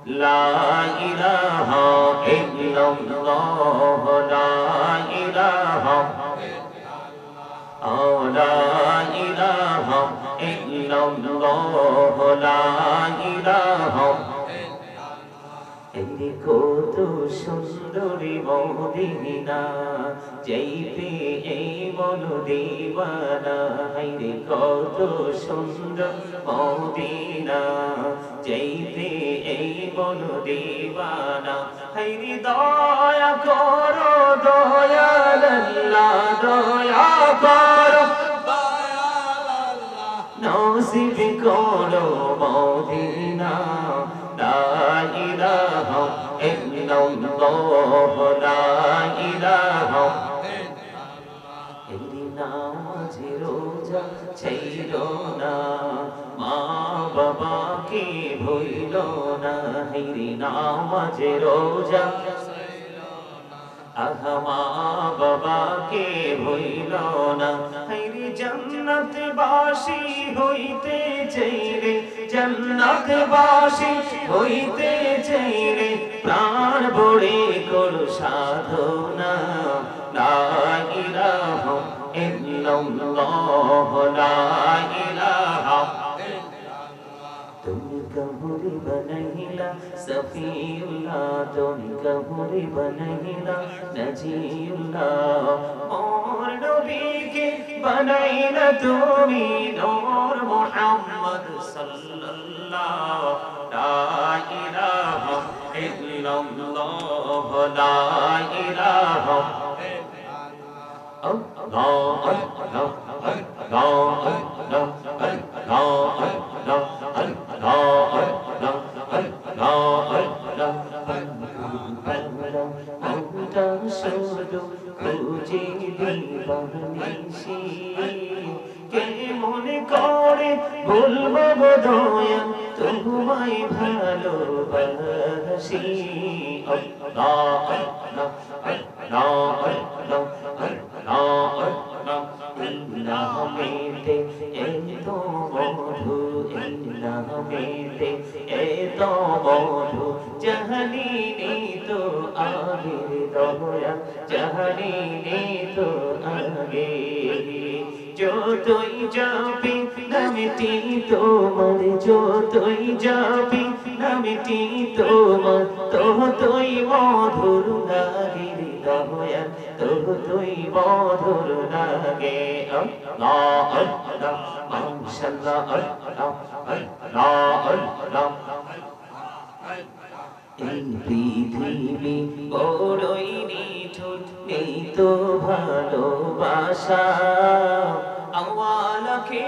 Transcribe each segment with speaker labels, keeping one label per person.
Speaker 1: লা ইলাহা ইল্লাল্লাহ লা ইলাহা লা ইলাহা ইল্লাল্লাহ লা ইলাহা এই কত সুন্দরী মদিনা যাইতে এই মন দিওয়ানা হাইরে কত সুন্দর মদিনা যাইতে এই মন দিওয়ানা হাইরে দয়া করো দয়াল আল্লাহ দয়া করো নসিব করো মদিনা লা ইলাহা ইল্লাল্লাহ লা ইলাহা এই নামাজ রোজা ছাইরো না মা বাবাকে ভুলো না এই নামাজ রোজা আহা মা বাবাকে ভুলো না হাইরে জান্নাত বাসী হইতে চাইলে জান্নাত বাসী হইতে চাইলে প্রাণ ভরে করো সাধনা লা ইলাহা ইল্লাল্লাহ লা ইলাহা तुम कमरे बनहिला सफीउल्लाह तुम कमरे बनहिला नजीउल्लाह और नबी के बनाइला तुमी नूर मुहम्मद सल्लल्लाह ला इलाहा इल्लल्लाह ला इलाहा अल्लाह अल्लाह अल्लाह মনে করে বলবো দয়া তোমায় ভালোবাসি আল্লাহ আল্লাহ আল্লাহ আল্লাহ নামেতে এত মধু নামেতে এত মধু জাহানিনি তো আগের দয়া জাহানিনি তো আগে যতই যাবি নামটি তোমার যতই যাবি নামটি তোমার ততই মধুর লাগে দয়া ততই মধুর লাগে আল্লাহ আল্লাহ মাশাআল্লাহ আল্লাহ আল্লাহ আল্লাহ এই পৃথিবী বড়ই নিঠুর নেই তো ভালোবাসা আওয়ালাকে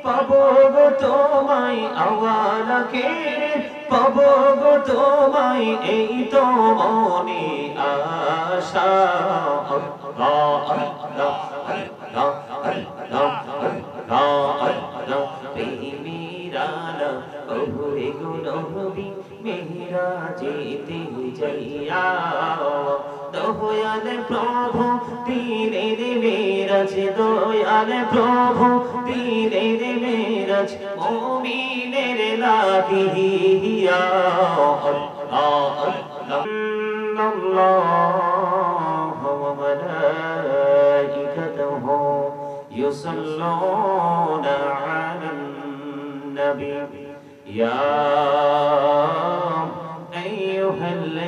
Speaker 1: পাবো গো তোমায় আওয়ালাকে পাবো গো তোমায় এই তো মনে আশা আল্লাহ আল্লাহ আল্লাহ আল্লাহ আল্লাহ আল্লাহ প্রেমিরানা ওরে গো নবী মেরাজেতে যাইয়া দয়াল প্রভু দিনের মেরাজ দয়াল প্রভু দিনের মেরাজ মুমিনের লাগিয়া আল্লাহ আল্লাহ আল্লাহু ওয়া মালাইকাতুহু ইউসাল্লুনা আলান নবী ইয়া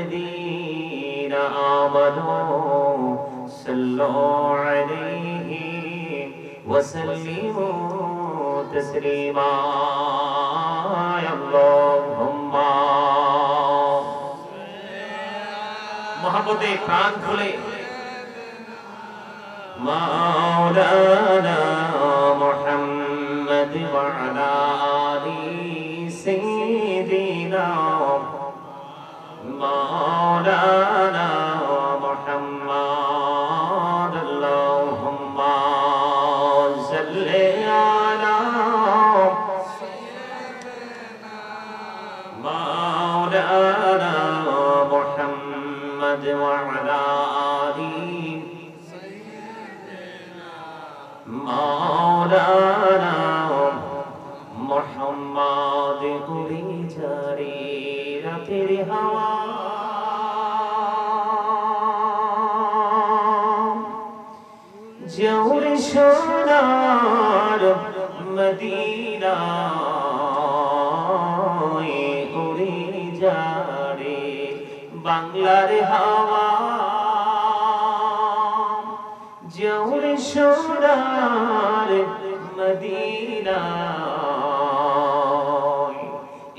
Speaker 1: আইয়ুহাল্লাযীনা আমানু সাল্লু আলাইহি ওয়া সাল্লিমু তাসলিমা আল্লাহুম্মা মহব্বতে প্রাণ খুলে মাওলানা মুহাম্মদ ওয়া আলা আলি সাইয়্যিদিনা মাওলানা মুহাম্মদ আল্লাহুম্মা সাল্লি আলা মাওলানা মুহাম্মদ ওয়া আলা আলি মাওলানা মুহাম্মদ গুরি জারি রাতের হাওয়া জৌরে সোনার মদিনা উড়ে যারে বাংলার হাওয়া জৌরে সোনার মদিনা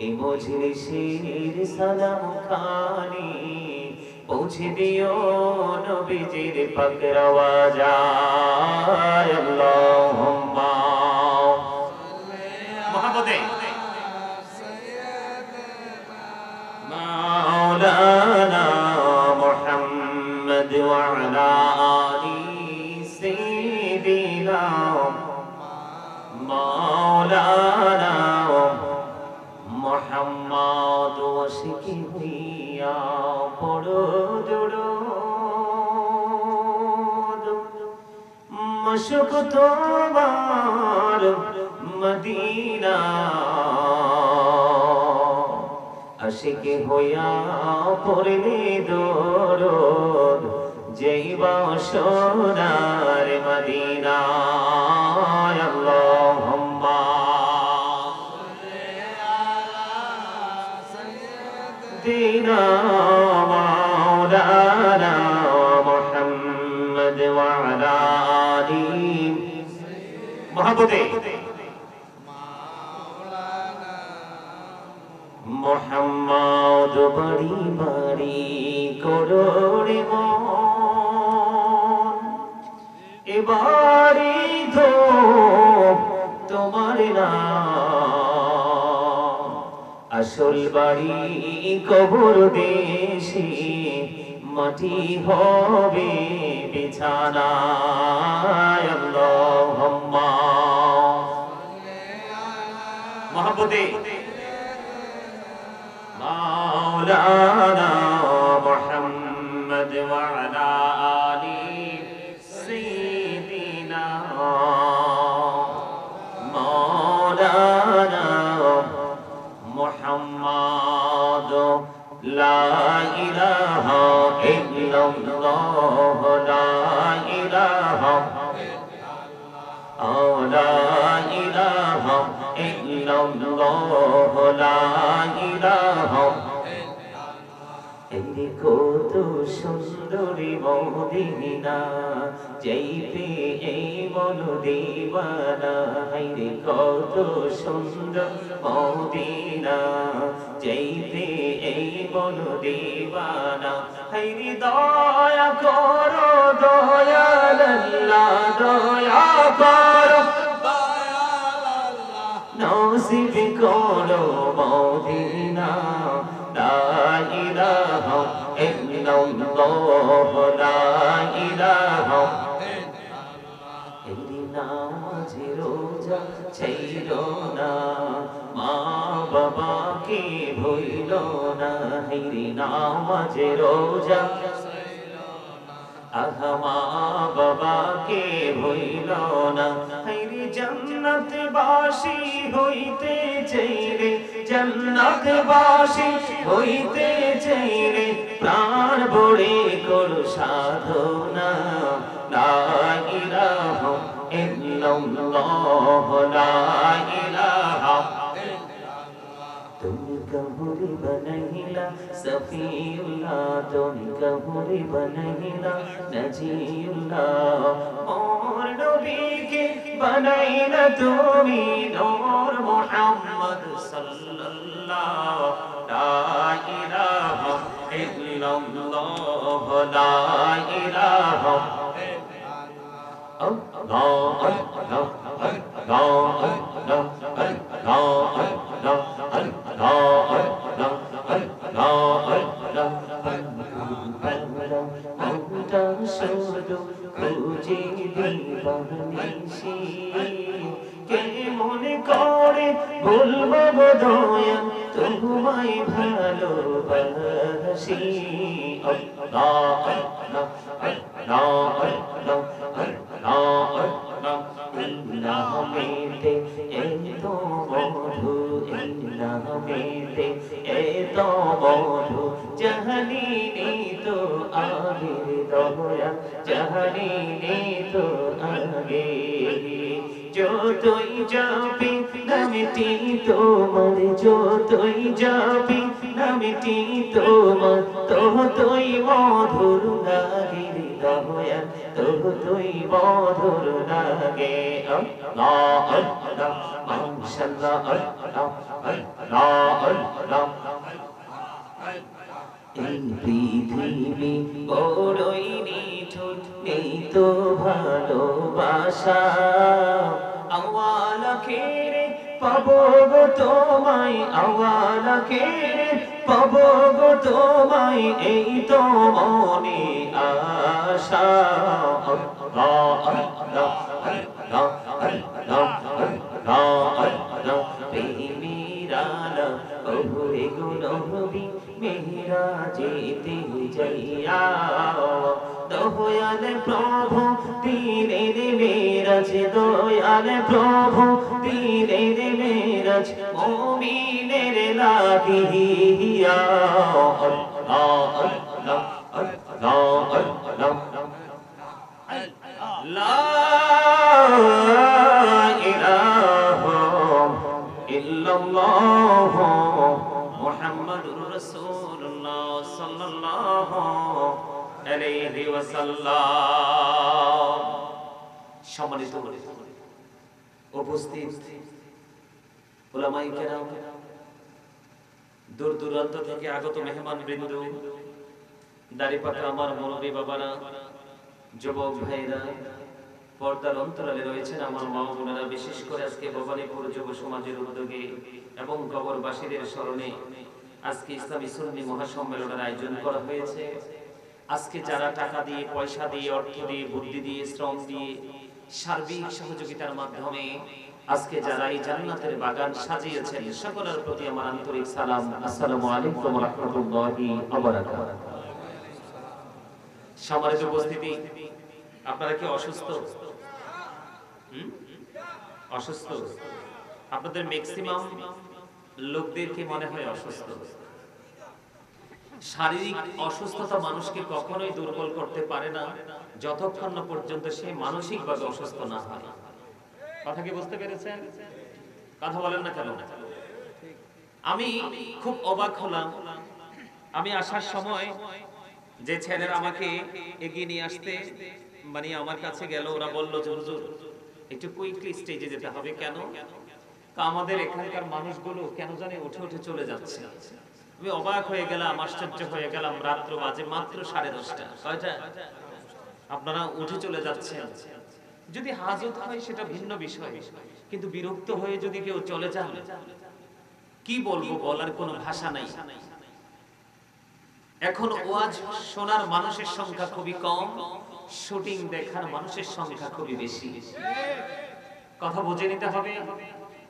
Speaker 1: এই মজলিসের সালাম খানি পৌঁছে দিও নবীজির পাক রওজায় আল্লাহুম্মা মুহাম্মদে মাওলানা মুহাম্মদ ওয়া আলা আলি সাইয়্যিদিনা মাওলানা মুহাম্মদ ওয়াসিকি হইয়া পড়ো দুরূদ মশক তোমার মদিনা আশিকি হইয়া পড়লে দুরূদ যাইবা সোনার মদিনা আল্লাহুম্মা سيدنا مولانا محمد وعلى آله محبته محمد بڑی بڑی کروڑ مون এবারে তো তোমার নাম আসল বাড়ি কবর দেশে মাটি হবে বিছানা আল্লাহুম্মা মহব্বতে মাওলানা মুহাম্মদ ওয়া আলা আলি সাইয়্যিদিনা মাওলানা মুহাম্মদ লা ইলাহা ইল্লাল্লাহ লা ইলাহা লা ইলাহা ইল্লাল্লাহ লা ইলাহা এই কত সুন্দরী মদিনা যাইবে এই মন দিওয়ানা হাইরে কত সুন্দর মদিনা যাইবে এই মন দিওয়ানা হাইরে দয়া করো দয়াল আল্লাহ দয়া করো দয়াল আল্লাহ নসিব করো মদিনা লা ইলাহা ইল্লাল্লাহ লা ইলাহা এই নামাজে রোজা ছাইরো না মা বাবাকে ভুইলো না এই নামাজে রোজা আহা মা বাবাকে ভুইলো না এই জান্নাত বাসী হইতে চাইরে জান্নাত বাসী হইতে চাইরে প্রাণ ভরে করো সাধনা লা ইলাহা ইল্লাল্লাহ লা ইলাহা तुम कबूरी बनहिला सफीउल्लाह तुम कबूरी बनहिला नजीउल्लाह और नबी के बनाइला तुमी नूर मुहम्मद सल्लल्लाह ला इलाहा इल्लल्लाह ला इलाहा अल्लाह अल्लाह अल्लाह মনে করে বলবো দয়া তোমায় ভালোবাসি আল্লাহ আল্লাহ আল্লাহ আল্লাহ আল্লাহ নামেতে এত মধু নামেতে এত মধু জাহানিনি তো আগে দয়া জাহানিনি তো আগে যতই যাবি নামটি তোমার যতই যাবি নামটি তোমার ততই মধুর লাগে দয়া ততই মধুর লাগে আল্লাহ আল্লাহ মাশাআল্লাহ আল্লাহ আল্লাহ আল্লাহ এই পৃথিবী বড়ই নিঠুর নেই তো ভালোবাসা আওয়ালাকে পাবো গো তোমায় আওয়ালাকে পাবো গো তোমায় এই তো মনে আশা আল্লাহ আল্লাহ আল্লাহ আল্লাহ আল্লাহ আল্লাহ প্রেমিরানা ওরে গো নবী মেরাজেতে যাইয়া দয়াল প্রভু দিলের মেরাজ দয়াল প্রভু দিলের মেরাজ মুমিনের লাগিয়া আল্লাহ আল্লাহ আল্লাহ আল্লাহ লা ইলাহা ইল্লাল্লাহ মুহাম্মাদুর রাসূলুল্লাহ সাল্লাল্লাহু আলাইহি ওয়াসাল্লাম। সম্মানিত উপস্থিত উলামায়ে কেরাম, দূর দূরান্ত থেকে আগত মেহমান বৃন্দ, দাড়িপাকা আমার মুরব্বী বাবারা, যুবক ভাইরা, পর্দার অন্তরালে রয়েছেন আমার মা বোনেরা, বিশেষ করে আজকে ভবানীপুর যুব সমাজের উদ্যোগে এবং কবরবাসীদের স্মরণে আজকে ইসলামী সুন্নি মহাসম্মেলনের আয়োজন করা হয়েছে। আজকে যারা টাকা দিয়ে, পয়সা দিয়ে, অর্থ দিয়ে, বুদ্ধি দিয়ে, শ্রম দিয়ে, সার্বিক সহযোগিতার মাধ্যমে আজকে যারা এই জান্নাতের বাগান সাজিয়েছেন, সকলের প্রতি আমার আন্তরিক সালাম। আসসালামু আলাইকুম ওয়া রাহমাতুল্লাহি ওয়া বারাকাতুহু। সম্মানিত উপস্থিতি, আপনারা কি অসুস্থ? অসুস্থ? আপনাদের ম্যাক্সিমাম লোকদের কি মনে হয় অসুস্থ? শারীরিক অসুস্থতা মানুষকে কখনোই দুর্বল করতে পারে না যতক্ষণ না পর্যন্ত সে মানসিকভাবে অসুস্থ না হয়। কথা কি বুঝতে পেরেছেন? কথা বলেন না কেন? আমি খুব অবাক হলাম, আমি আসার সময় যে ছেলেরা আমাকে এগিয়ে নিয়ে আসতে মানে আমার কাছে গেল, ওরা বলল যে হুজুর একটু কুইকলি স্টেজে যেতে হবে। কেন? আমাদের এখানকার মানুষগুলো কেন জানি উঠে উঠে চলে যাচ্ছে। আমি অবাক হয়ে গেলাম, আশ্চর্য হয়ে গেলাম। রাত্র বাজে মাত্র 10:30। কয়টা? আপনারা উঠে চলে যাচ্ছেন। যদি হাজত হয় সেটা ভিন্ন বিষয়, কিন্তু বিরক্ত হয়ে যদি কেউ চলে যান, কি বলবো, বলার কোনো ভাষা নাই। এখন ওয়াজ শোনার মানুষের সংখ্যা খুবই কম, শুটিং দেখার মানুষের সংখ্যা খুবই বেশি। কথা বুঝে নিতে হবে।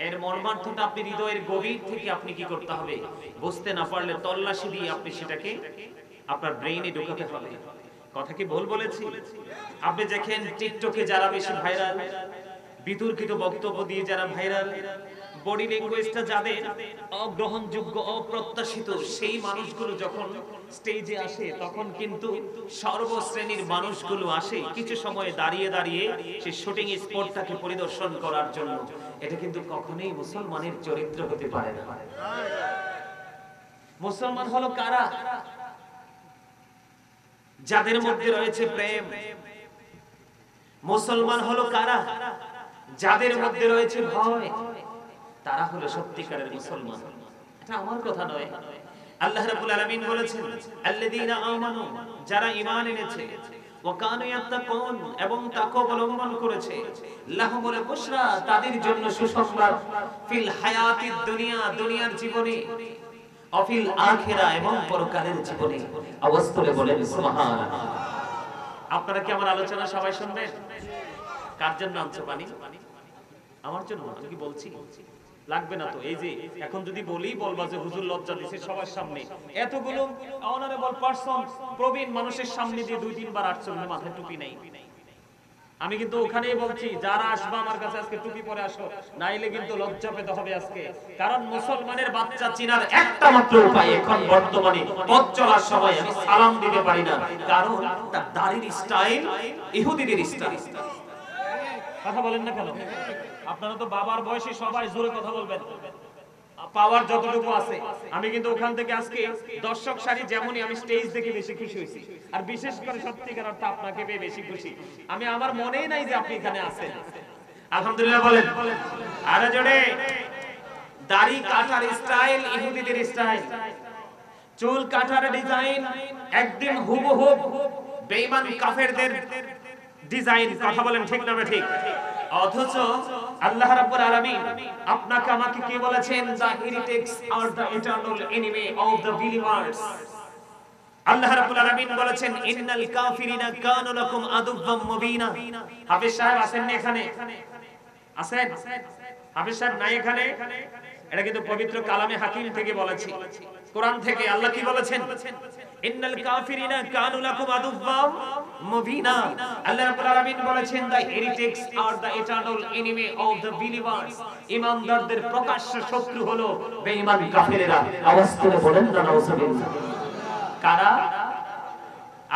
Speaker 1: এর মর্মার্থটা আপনি হৃদয়ের গভীর থেকে আপনি কি করতে হবে, বুঝতে না পারলে তল্লাশি দিয়ে আপনি সেটাকে আপনার ব্রেইনে ঢোকাতে হবে। কথা কি ভুল বলেছি? আপনি দেখেন টিকটকে যারা বেশি ভাইরাল, বিতর্কিত বক্তব্য দিয়ে যারা ভাইরাল, বডি ল্যাঙ্গুয়েজটা যাদের অগ্রহণযোগ্য, অপ্রত্যাশিত, সেই মানুষগুলো যখন স্টেজে আসে তখন কিন্তু সর্বশ্রেণীর মানুষগুলো আসে কিছু সময় দাঁড়িয়ে দাঁড়িয়ে সেই শুটিং স্পটটাকে পরিদর্শন করার জন্য। এটা কিন্তু কখনোই মুসলমানের চরিত্র হতে পারে না। মুসলমান হলো কারা? যাদের মধ্যে রয়েছে প্রেম। মুসলমান হলো কারা? যাদের মধ্যে রয়েছে ভয়। তারা হলো সত্যিকারের মুসলমান। এটা আমার কথা নয়, আল্লাহ রাব্বুল আলামিন বলেছেন আল্লাযীনা আমানু, যারা ঈমান এনেছে, ওয়া কানু ইয়াত্তাকুন, এবং তাকওয়া অবলম্বন করেছে, লাহুমুল বুশরা, তাদের জন্য সুসংবাদ, ফিল হায়াতিদ দুনিয়া, দুনিয়ার জীবনে, অফিল আখিরা, এবং পরকালের জীবনে। আওয়াজ তুলে বলেন সুবহানাল্লাহ। আপনারা কি আমার আলোচনা সবাই শুনবেন? কার জন্য আনছো পানি? আমার জন্য। আমি কি বলছি? লাগবে না তো। এই যে এখন যদি বলি, বলবা যে হুজুর লজ্জা দিছে সবার সামনে, এতগুলো অনারেবল পারসন, প্রবীণ মানুষের সামনে দিয়ে 2-3 বার আসছে, মাথায় টুপি নাই। আমি কিন্তু ওখানেই বলছি, যারা আসবে আমার কাছে আজকে টুপি পরে আসো, নাইলে কিন্তু লজ্জা পেতে হবে আজকে। কারণ মুসলমানের বাচ্চা চিনার একটা মাত্র উপায় এখন বর্তমানে পথ চলার সময় আমি সালাম দিতে পারি না, কারণ তার দাড়ির স্টাইল ইহুদিদের স্টাইল। কথা বলেন না কেন? আপনারা তো বাবার বয়সী, সবাই জোরে কথা বলবেন, পাওয়ার যতটুকু আছে। আমি কিন্তু ওখান থেকে আজকে দর্শক সারি যেমনই আমি স্টেজ দেখে বেশি খুশি হয়েছি, আর বিশেষ করে সত্যিকার অর্থে আপনাকে পেয়ে বেশি খুশি। আমি আমার মনেই নাই যে আপনি এখানে আছেন। আলহামদুলিল্লাহ বলেন। আর জোরে। দাড়ি কাটার স্টাইল ইহুদিদের স্টাইল, চুল কাটার ডিজাইন একদম হুবহু বেঈমান কাফেরদের ডিজাইন। কথা বলেন ঠিক না ঠিক? অথচ আল্লাহ রাব্বুল আলামিন আপনাকে আমাকে কি বলেছেন? দ্য হেরিটেক্স আর the eternal enemy of the believers. Allah রাব্বুল আলামিন বলেছেন ইন্নাল কাফিরিনা কানু লাকুম আদুওয়াম মুবিনা। হাফেজ সাহেব আছেন না এখানে? আছেন? হাফেজ সাহেব নাই এখানে? এটা কিন্তু পবিত্র কালামে হাকিম থেকে বলেছি, কোরআন থেকে। আল্লাহ কি বলেছেন? ইন্নাল কাফিরিনা কানু লাকুম আদুওয়াম মুবিনা। আল্লাহ রাব্বুল আলামিন বলেছেন দ্য হেরিটেক্স আর the eternal enemy of the believers. ঈমানদারদের প্রকাশ্য শত্রু হলো বেঈমান কাফেরেরা। আওয়াজ করে বলেন না নাউজুবিল্লাহ। কারা?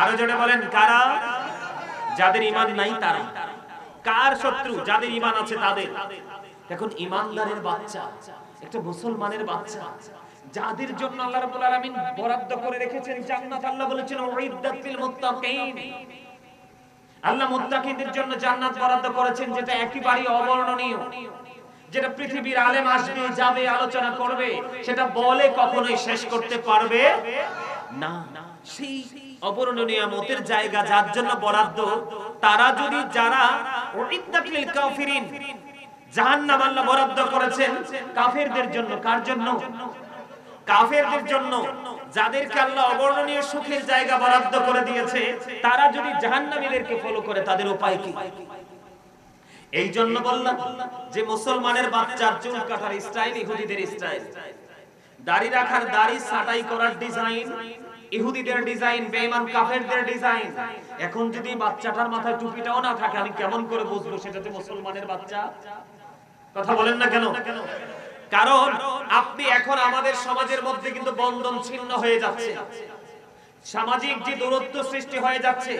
Speaker 1: আরো জোরে বলেন কারা? যাদের ঈমান নাই তারা। কার শত্রু? যাদের ঈমান আছে তাদের। এখন ঈমানদারের বাচ্চা, একটা মুসলমানের বাচ্চা, যাদের জন্য আল্লাহ রাব্বুল আলামিন বরাদ্দ করে রেখেছেন জান্নাত। আল্লাহ বলেছেন উইদ্দাত লিল মুত্তাকিন। আল্লাহ মুত্তাকিনদের জন্য জান্নাত বরাদ্দ করেছেন, যেটা একেবারে অবর্ণনীয়, যেটা পৃথিবীর আলেম আসবে যাবে আলোচনা করবে, সেটা বলে কখনোই শেষ করতে পারবে না। সেই অবর্ণনীয় মতের জায়গা যার জন্য বরাদ্দ, তারা যদি যারা উইদ্দাত লিল কাফিরিন, জাহান্নাম আল্লাহ বরাদ্দ করেছেন কাফেরদের জন্য। কার জন্য? কাফেরদের জন্য। যাদেরকে আল্লাহ অবর্ণনীয় সুখের জায়গা বরাদ্দ করে দিয়েছে, তারা যদি জাহান্নামীদেরকে ফলো করে তাদের উপায় কি? এই জন্য বললাম যে মুসলমানের বাচ্চার চুল কাটার স্টাইল ইহুদিদের স্টাইল, দাড়ি রাখার দাড়ি ছাঁটাই করার ডিজাইন ইহুদিদের ডিজাইন, বেঈমান কাফেরদের ডিজাইন। এখন যদি বাচ্চাটার মাথায় টুপিটাও না থাকে, আমি কেমন করে বুঝবো সেটা যে মুসলমানের বাচ্চা? কথা বলেন না কেন? কারণ আপনি এখন আমাদের সমাজের মধ্যে কিন্তু বন্ধন ছিন্ন হয়ে যাচ্ছে, সামাজিক যে দূরত্ব সৃষ্টি হয়ে যাচ্ছে,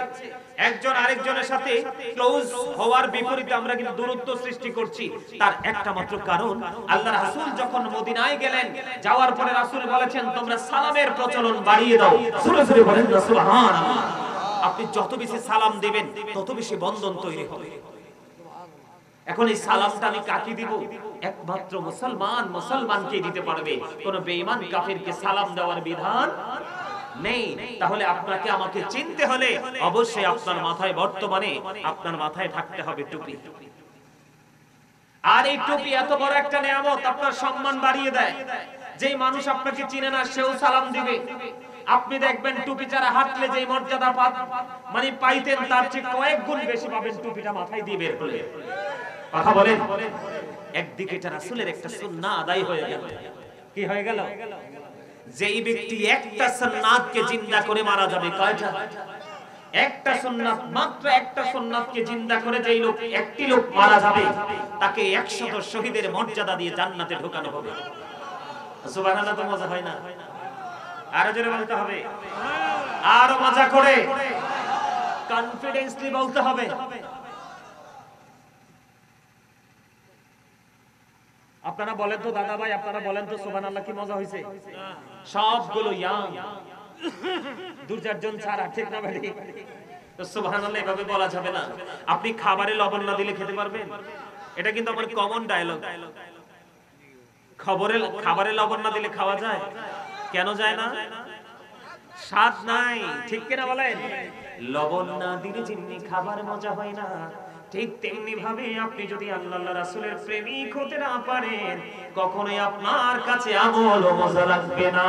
Speaker 1: একজন আরেকজনের সাথে ক্লোজ হওয়ার বিপরীতে আমরা কিন্তু দূরত্ব সৃষ্টি করছি। তার একটা মাত্র কারণ, আল্লাহর রাসূল যখন মদিনায় গেলেন, যাওয়ার পরে রাসূল বলেছেন তোমরা সালামের প্রচলন বাড়িয়ে দাও। জোরে জোরে বলেন সুবহানাল্লাহ। আপনি যত বেশি সালাম দিবেন তত বেশি বন্ধন তৈরি হবে। এখন এই সালামটা আমি কাকে দিব? একমাত্র মুসলমান মুসলমানকে দিতে পারবে, কোন বেঈমান কাফিরকে সালাম দেওয়ার বিধান নেই। তাহলে আপনাকে আমাকে চিনতে হলে অবশ্যই আপনার মাথায়, বর্তমানে আপনার মাথায় থাকতে হবে টুপি। আর এই টুপি এত বড় একটা নিয়ামত, আপনার সম্মান বাড়িয়ে দেয়। যেই মানুষ আপনাকে চিনে না সেও সালাম দিবে। আপনি দেখবেন টুপি ছাড়া হাঁটলে যেই মর্যাদা মানে পাইতেন, তার চেয়ে কয়েক গুণ বেশি পাবেন টুপিটা মাথায় দিয়ে বের হলে। কথা বলেন। একদিকে এটা রাসূলের একটা সুন্নাহ আদায় হয়ে গেল। কি হয়ে গেল? যেই ব্যক্তি একটা সুন্নাতকে জিন্দা করে মারা যাবে, কয়টা? একটা সুন্নাত, মাত্র একটা সুন্নাতকে জিন্দা করে যেই লোক, একটি লোক মারা যাবে, তাকে 100 শহীদের মর্যাদা দিয়ে জান্নাতে ঢোকানো হবে। সুবহানাল্লাহ। তো মজা হয় না? আরো জোরে বলতে হবে, আরো মজা করে, কনফিডেন্সলি বলতে হবে। আপনারা বলেন তো দাদা ভাই, আপনারা বলেন তো সুবহানাল্লাহ, কি মজা হয়েছে? সবগুলো ইয়াং, 2-4 জন ছাড়া, ঠিক না ভাই? তো সুবহানাল্লাহ এভাবে বলা যাবে না। আপনি খাবারে লবণ না দিলে খেতে পারবেন? এটা কিন্তু আমার কমন ডায়লগ। খাবারে লবণ না দিলে খাওয়া যায়? কেন যায় না? স্বাদ নাই, ঠিক কিনা বলেন? লবণ না দিলে যেমনি খাবার মজা হয় না, ঠিক তেমনি ভাবে আপনি যদি আল্লাহর রাসূলের প্রেমিক হতে না পারেন, কখনোই আপনার কাছে আমল মজা লাগবে না।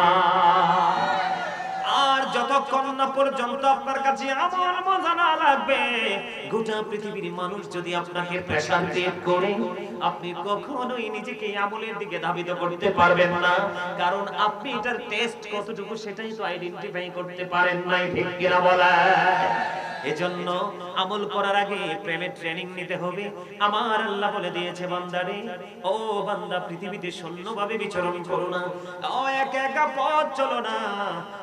Speaker 1: আর যত যতক্ষণ না পর্যন্ত আপনার কাছে আমল মজা না লাগবে, গোটা পৃথিবীর মানুষ যদি আপনাকে প্রেসার ক্রিয়েট করে, আপনি কখনোই নিজেকে আমলের দিকে ধাবিত করতে পারবেন না। কারণ আপনি এটার টেস্ট কতটুকু সেটাই তো আইডেন্টিফাই করতে পারেন নাই, ঠিক কিনা বলেন? এজন্য আমল করার আগে প্রেমের ট্রেনিং নিতে হবে। আমার আল্লাহ বলে দিয়েছে, বান্দারে, ও বান্দা, পৃথিবীতে শূন্যভাবে বিচরণ করো না, ও একা একা পথ চলো না,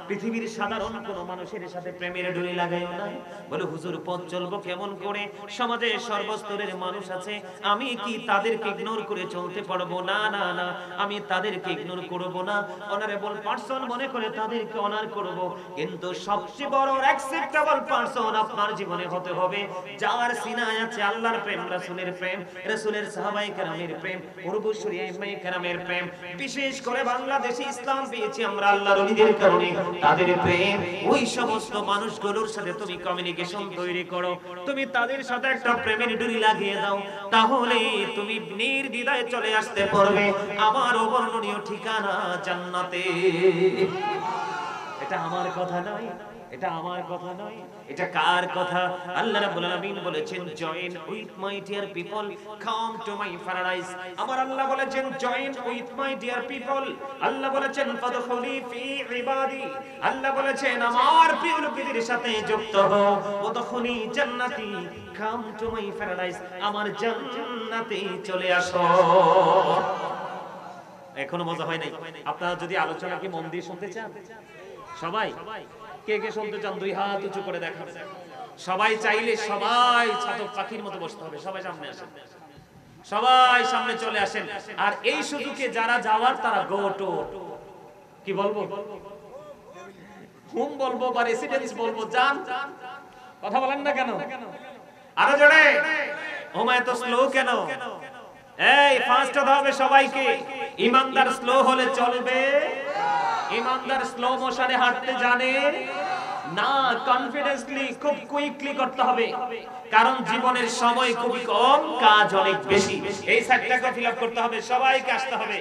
Speaker 1: পৃথিবীর সাধারণ কোন মানুষের সাথে প্রেমের ডুরি লাগাইও না। বলে হুজুর, পথ চলবো কেমন করে? সমাজে সর্বস্তরের মানুষ আছে, আমি কি তাদেরকে ইগনোর করে চলতে পারবো? না না না, আমি তাদেরকে ইগনোর করব না, অনারেবল পারসন মনে করে তাদেরকে অনার করব। কিন্তু সবচেয়ে বড় অ্যাকসেপ্টেবল পারসন আপনার জীবনে হতে হবে, যার সিনায় আছে আল্লাহর প্রেম, রাসূলের প্রেম, রাসূলের সাহাবায়ে কেরামের প্রেম, পূর্বসূরি আইম্মায়ে কেরামের প্রেম। বিশেষ করে বাংলাদেশে ইসলাম পেয়েছি আমরা আল্লাহর ওলিদের কারণে, তাদের প্রেম। ওই সমস্ত মানুষগুলোর সাথে তুমি কমিউনিকেশন তৈরি করো, তুমি তাদের সাথে একটা প্রেমের ডুরি লাগিয়ে দাও, তাহলে তুমি নির্দ্বিধায় চলে আসতে পারবে আমার অবর্ণনীয় ঠিকানা জান্নাতে। এটা আমার কথা নয়, এটা আমার কথা নয়, এটা কার কথা? আল্লাহ রাব্বুল আলামিন বলেছেন, join with my dear people, come to my paradise. আমার আল্লাহ বলেছেন, join with my dear people. Allah বলেছেন, ফাদখুলি ফি ইবাদি। আল্লাহ বলেছেন, আমার প্রিয় লোকদের সাথে যুক্ত হও, ওয়াদখুলি জান্নাতি, কাম টু মাই প্যারাডাইস, আমার জান্নাতে চলে আসো। এখনো মজা হয় নাই? আপনারা যদি আলোচনা কি মন দিয়ে শুনতে চান, সবাই কে কে শুনতে চান দুই হাত উঁচু করে দেখান। সবাই চাইলে সবাই ছাতক পাখির মতো বসতে হবে। সবাই সামনে আসেন, সবাই সামনে চলে আসেন। আর এই সুযোগে যারা যাওয়ার তারা গো টু, কি বলবো, হোম বলবো বা রেসিডেন্স বলবো, যান। কথা বলেন না কেন? আরো জোরে। ওমা এত স্লো কেন? এই ফাস্ট হতে হবে সবাইকে। ইমানদার স্লো হলে চলবে? ইমানদার স্লো মোশনে হাঁটতে জানে না, কনফিডেন্সলি খুব কুইকলি করতে হবে, কারণ জীবনের সময় খুবই কম, কাজ অনেক বেশি। এই সাইডটাকে ফিল আপ করতে হবে, সবাইকে আসতে হবে।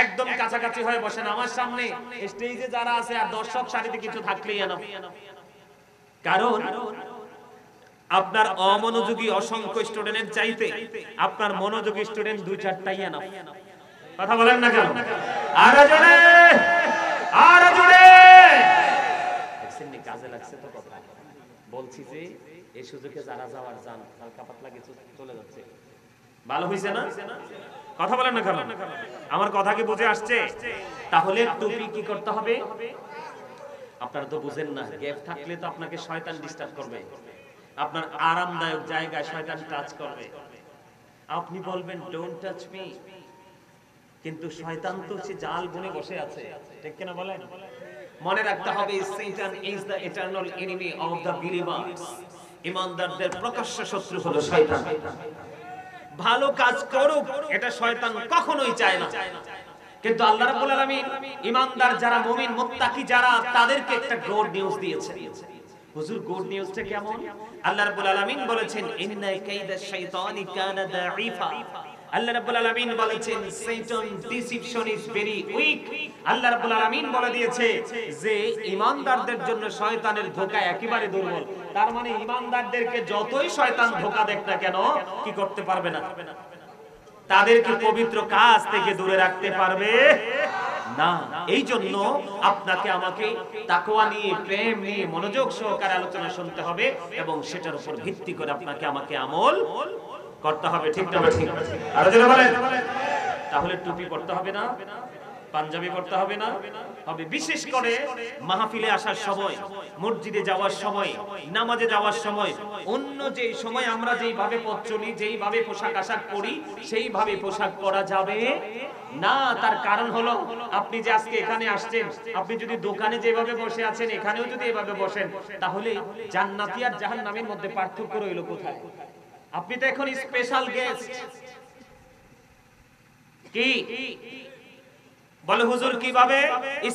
Speaker 1: একদম কাছাকাছি হয়ে বসেন আমার সামনে, স্টেজে যারা আছে, আর দর্শক সারিতে কিছু থাকলেই এনাফ। কারণ আপনার অমনোযোগী অসংখ্য স্টুডেন্টের চাইতে আপনার মনোযোগী স্টুডেন্ট দুই চারটাই এনাফ। কথা বলেন না কেন? আরো জোরে, আরো জোরে। কাজে লাগছে তো কথা বলছি যে এই সুযোগে যারা যাওয়ার যান, হালকা পাতলা কিছু চলে যাচ্ছে, ভালো হইছে না? কথা বলেন না কেন? আমার কথা কি বুঝে আসছে? তাহলে টুপি কি করতে হবে? আপনারা তো বুঝেন না, গ্যাপ থাকলে তো আপনাকে শয়তান ডিস্টার্ব করবে, আপনার আরামদায়ক জায়গায় শয়তান টাচ করবে। আপনি বলবেন ডোন্ট টাচ মি, কিন্তু শয়তান তো সে জাল বুনে বসে আছে, ঠিক কিনা বলেন? মনে রাখতে হবে, শয়তান is the eternal enemy of the believers. ইমানদারদের প্রকাশ্য শত্রু হলো শয়তান। ভালো কাজ করুক এটা শয়তান কখনোই চায় না, কিন্তু আল্লাহ রাব্বুল আলামিন ইমানদার যারা মুমিন মুত্তাকি যারা, তাদেরকে একটা গুড নিউজ দিয়েছে। হুজুর, গুড নিউজটা কেমন? আল্লাহ রাব্বুল আলামিন বলেছেন, ইন্না কাইদাশ শাইতানি কানা দাঈফা। আল্লাহ রাব্বুল আলামিন বলেছেন, শয়তান ডিসিপশন ইজ ভেরি উইক। আল্লাহ রাব্বুল আলামিন বলে দিয়েছে যে ঈমানদারদের জন্য শয়তানের ধোঁকা একেবারে দুর্বল। তার মানে ঈমানদারদেরকে যতই শয়তান ধোঁকা দেখ না কেন, কি করতে পারবে না, তাদেরকে পবিত্র কাজ থেকে দূরে রাখতে পারবে না। এই জন্য আপনাকে আমাকে তাকওয়া নিয়ে, প্রেম নিয়ে মনোযোগ সহকারে আলোচনা শুনতে হবে, এবং সেটার উপর ভিত্তি করে আপনাকে আমাকে আমল করতে হবে, ঠিক না? ঠিক। আরো জোরে বলেন। তাহলে টুপি পরতে হবে না, পাঞ্জাবি পরতে হবে না, হবে বিশেষ করে মাহফিলে আসার সময়, মসজিদে যাওয়ার সময়, নামাজে যাওয়ার সময়, অন্য যে সময় আমরা যেইভাবে পথ চলি, যেইভাবে পোশাক আশাক পরি, সেইভাবে পোশাক পরা যাবে না। তার কারণ হলো, আপনি যে আজকে এখানে আসছেন, আপনি যদি দোকানে যেভাবে বসে আছেন, এখানেও যদি এভাবে বসেন, তাহলে জান্নাতি আর জাহান্নামের মধ্যে পার্থক্য রইল কোথায়? আপনি তো এখন স্পেশাল গেস্ট। কি বলে হুজুর, কিভাবে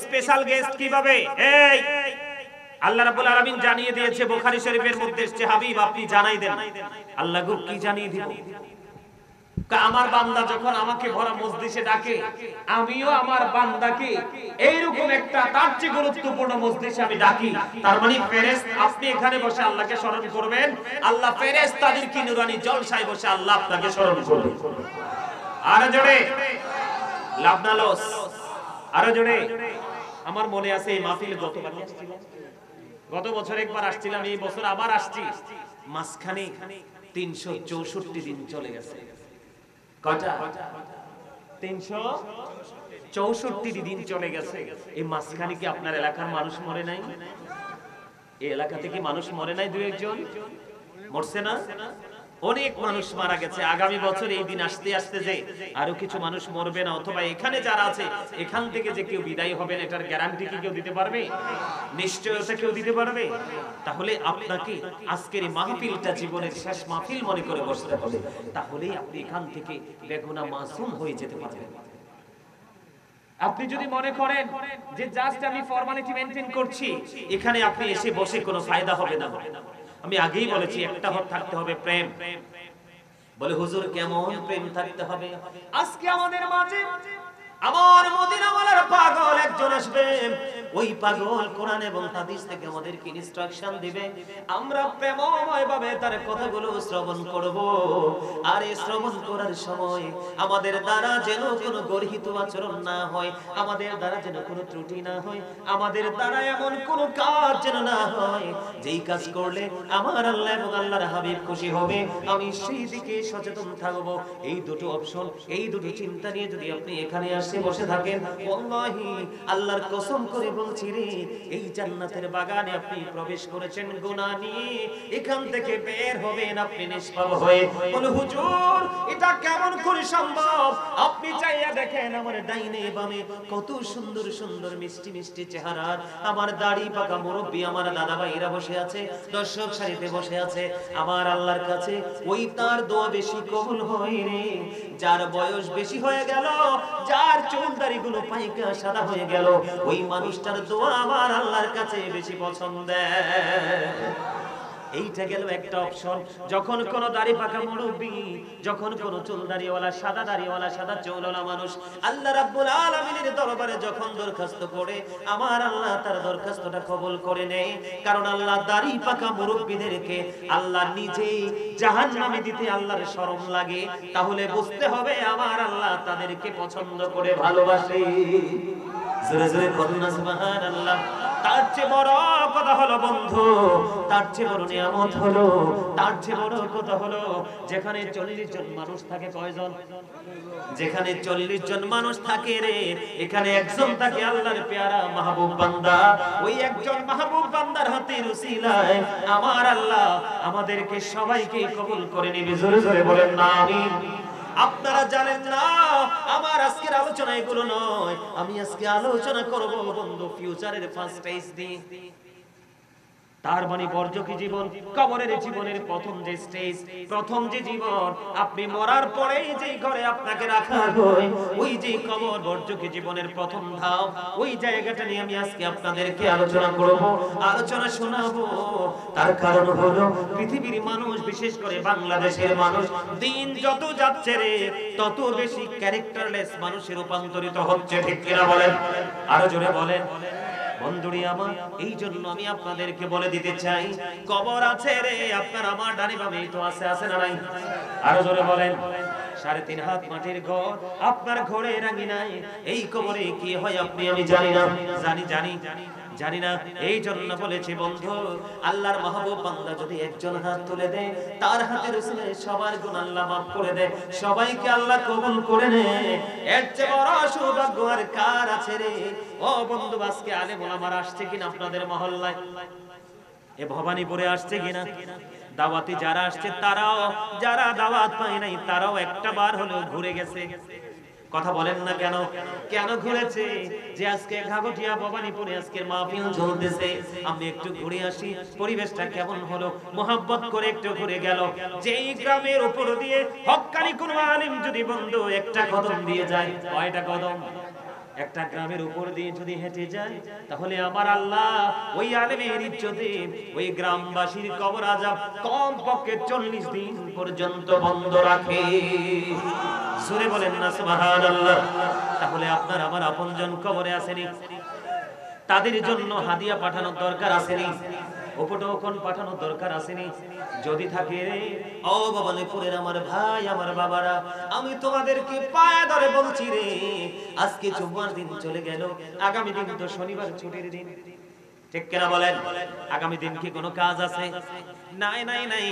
Speaker 1: স্পেশাল গেস্ট? কিভাবে? এই আল্লাহ রাব্বুল আলামিন জানিয়ে দিয়েছে, বুখারী শরীফের মধ্যে এসেছে, হাবিব আপনি জানাই দেন। আল্লাহ গো কি জানিয়ে দিব? আমার বান্দা যখন আমাকে ভরা মজলিসে ডাকে, আমিও আমার বান্দাকে এইরকম একটা তার চেয়ে গুরুত্বপূর্ণ মজলিসে আমি ডাকি। তার মানে ফেরেশতা, আপনি এখানে বসে আল্লাহকে স্মরণ করবেন, আল্লাহ ফেরেশতাদের কি নুরানি জলসায় বসে আল্লাহ আপনাকে স্মরণ করবে। আরো জোরে লাভ না লস, আরো জোরে। আমার মনে আছে এই মাহফিলে গতবার আসছিলাম, গত বছর একবার আসছিলাম, এই বছর আবার আসছি। মাসখানে 364 দিন চলে গেছে। কয়টা? 364 দিন চলে গেছে। এই মাসখানে কি আপনার এলাকার মানুষ মরে নাই? এই এলাকাতে কি মানুষ মরে নাই? দুই একজন মরছে না? অনেক মানুষ মারা গেছে। আগামী বছর এই দিন আসতে আসতে যে আরো কিছু মানুষ মরবে না, অথবা এখানে যারা আছে এখান থেকে যে কেউ বিদায় হবেন, এটার গ্যারান্টি কি কেউ দিতে পারবে? নিশ্চয়তা কেউ দিতে পারবে? তাহলে আপনাকে আজকের এই মাহফিলটা জীবনের শেষ মাহফিল মনে করে বসতে হবে, তাহলেই আপনি এখান থেকে বেগুনা মাসুম হয়ে যেতে পারবেন। আপনি যদি মনে করেন যে জাস্ট আমি ফর্মালিটি মেইনটেইন করছি, এখানে আপনি এসে বসে কোনো ফায়দা হবে না। আমি আগেই বলেছি একটা হক থাকতে হবে প্রেম। বলে হুজুর কেমন প্রেম থাকতে হবে? আজকে আমাদের মাঝে আমার মদিনাওয়ালার পাগল একজন আসবে, ওই পাগল কোরআন এবং হাদিস থেকে আমাদেরকে ইনস্ট্রাকশন দিবে, আমরা প্রেমময় ভাবে তার কথাগুলো শ্রবণ করব। আর এই শ্রবণ করার সময় আমাদের দ্বারা যেন কোনো গর্হিত আচরণ না হয়, আমাদের দ্বারা যেন কোনো ত্রুটি না হয়, আমাদের দ্বারা এমন কোনো কাজ যেন না হয় যেই কাজ করলে আমার আল্লাহ এবং আল্লাহর হাবিব খুশি হবে। আমি সেই দিকে সচেতন থাকব। এই দুটো অপশন, এই দুটো চিন্তা নিয়ে যদি আপনি এখানে আসেন বসে থাকেন, ওয়াল্লাহি আল্লাহর কসম করে বলছি রে, এই জান্নাতের বাগানে আপনি প্রবেশ করেছেন গুনাহ নিয়ে, এখান থেকে বের হবেন আপনি নিষ্পাপ হয়ে। বলে হুজুর এটা কেমন করে সম্ভব? আপনি চাইয়া দেখেন আমার ডাইনে বামে কত সুন্দর সুন্দর মিষ্টি মিষ্টি চেহারার আমার দাড়ি পাকা মুরব্বি আমার দাদা ভাইরা বসে আছে, দর্শক সারিতে বসে আছে। আমার আল্লাহর কাছে ওই তার দোয়া বেশি কবুল হয় রে, যার বয়স বেশি হয়ে গেল, যার চুল দাড়ি গুলো পাইকা সাদা হয়ে গেল, ওই মানুষটার দোয়া আমার আল্লাহর কাছে বেশি পছন্দ। এইটা গেল একটা অপশন। যখন কোন দাড়ি পাকা মুরব্বি, যখন কোন চুল দাড়িওয়ালা সাদা দাড়িওয়ালা সাদা চুলওয়ালা মানুষ আল্লাহ রাব্বুল আলামিনের দরবারে যখন দরখাস্ত করে, আমার আল্লাহ তার দরখাস্তটা কবুল করে নেয়। কারণ আল্লাহ দাড়ি পাকা মুরব্বিদেরকে আল্লাহ নিজেই জাহান্নামে দিতে আল্লাহর শরম লাগে। তাহলে বুঝতে হবে আমার আল্লাহ তাদেরকে পছন্দ করে ভালোবাসে। জোরে জোরে বলুন না সুবহানাল্লাহ। তার চেয়ে বড় কথা হলো বন্ধু, তার চেয়ে বড় নিয়ামত হলো, তার চেয়ে বড় কথা হলো যেখানে 40 জন মানুষ থাকে। কয়জন? যেখানে 40 জন মানুষ থাকে রে, এখানে একজন থাকে আল্লাহর পেয়ারা মাহবুব বান্দা। ওই একজন মাহবুব বান্দার হাতের উসিলায় আমার আল্লাহ আমাদেরকে সবাইকে কবুল করে নেবে। জোরে জোরে বলেন না আমিন। আপনারা জানেন না আমার আজকের আলোচনা এগুলো নয়, আমি আজকে আলোচনা করব বন্ধু ফিউচারের ফার্স্ট স্টেজ দিয়ে। তার মানে বর্জকি জীবন, কবরের জীবনের প্রথম যে স্টেজ, প্রথম যে জীবন, আপনি মরার পরে যে ঘরে আপনাকে রাখা হয়, ওই যে কবর বর্জকি জীবনের প্রথম ধাপ, ওই জায়গাটা নিয়ে আমি আজকে আপনাদেরকে আলোচনা করব, আলোচনা শোনাবো। তার কারণ হলো পৃথিবীর মানুষ, বিশেষ করে বাংলাদেশের মানুষ, দিন যত যাচ্ছে রে তত বেশি ক্যারেক্টারলেস মানুষে রূপান্তরিত হচ্ছে। ঠিক কিনা বলেন? আরো জোরে বলেন। বন্ধুরি আমার, এই জন্য আমি আপনাদেরকে বলে দিতে চাই, কবর আছে রে আপনার আমার ডানে বামে তো আছে, আছে না নাই? আরো জোরে বলেন। 3.5 হাত মাটির ঘর আপনার ঘরে রাঙি নাই, এই কবরে কি হয় আপনি আমি জানি না, জানি না। এই জন্য বলেছি বন্ধু, আল্লাহর মাহবুব বান্দা যদি একজন হাত তুলে দেয়, তার হাতের উসিলায় সবার গুনাহ আল্লাহ মাফ করে দেয়, সবাইকে আল্লাহ কবুল করে নেয়। এর চেয়ে বড় সৌভাগ্য আর কার আছে রে? ও বন্ধু, আজকে আলেম ওলামারা আসছে কিনা আপনাদের মহল্লায়? এ ভবানীপুরে আসছে কিনা? দাওয়াতি যারা আসছে তারাও, যারা দাওয়াত পায় নাই তারাও একটা বার হলেও ঘুরে গেছে। কথা বলেন না কেন? কেন ঘুরেছে? যে আজকে ঘাগটিয়া ভবানীপুরে আজকের মাহফিল চলতেছে, আমি একটু ঘুরে আসি, পরিবেশটা কেমন হলো, মোহাব্বত করে একটু ঘুরে গেল। যেই গ্রামের উপর দিয়ে হক্কানি কোন আলেম যদি বন্ধু একটা কদম দিয়ে যায়, কয়টা কদম? একটা গ্রামের উপর দিয়ে যদি হেঁটে যায় তাহলে আমার আল্লাহ ওই আলেমের ইজ্জতে ওই গ্রামবাসীর কবর আযাব কম পক্ষে 40 দিন পর্যন্ত বন্ধ রাখে। জোরে বলেন না সুবহানাল্লাহ। তাহলে আপনার আমার আপনজন কবরে আসেনি, তাদের জন্য হাদিয়া পাঠানোর দরকার আসেনি, উপটোকন পাঠানোর দরকার আসেনি? যদি থাকে, ও ভবানীপুরের আমার ভাই আমার বাবারা, আমি তোমাদেরকে পায়ে ধরে বলছি রে, আজকে জুমার দিন চলে গেল, আগামী দিন তো শনিবার ছুটির দিন, ঠিক কিনা বলেন? আগামী দিন কি কোনো কাজ আছে? নাই নাই নাই।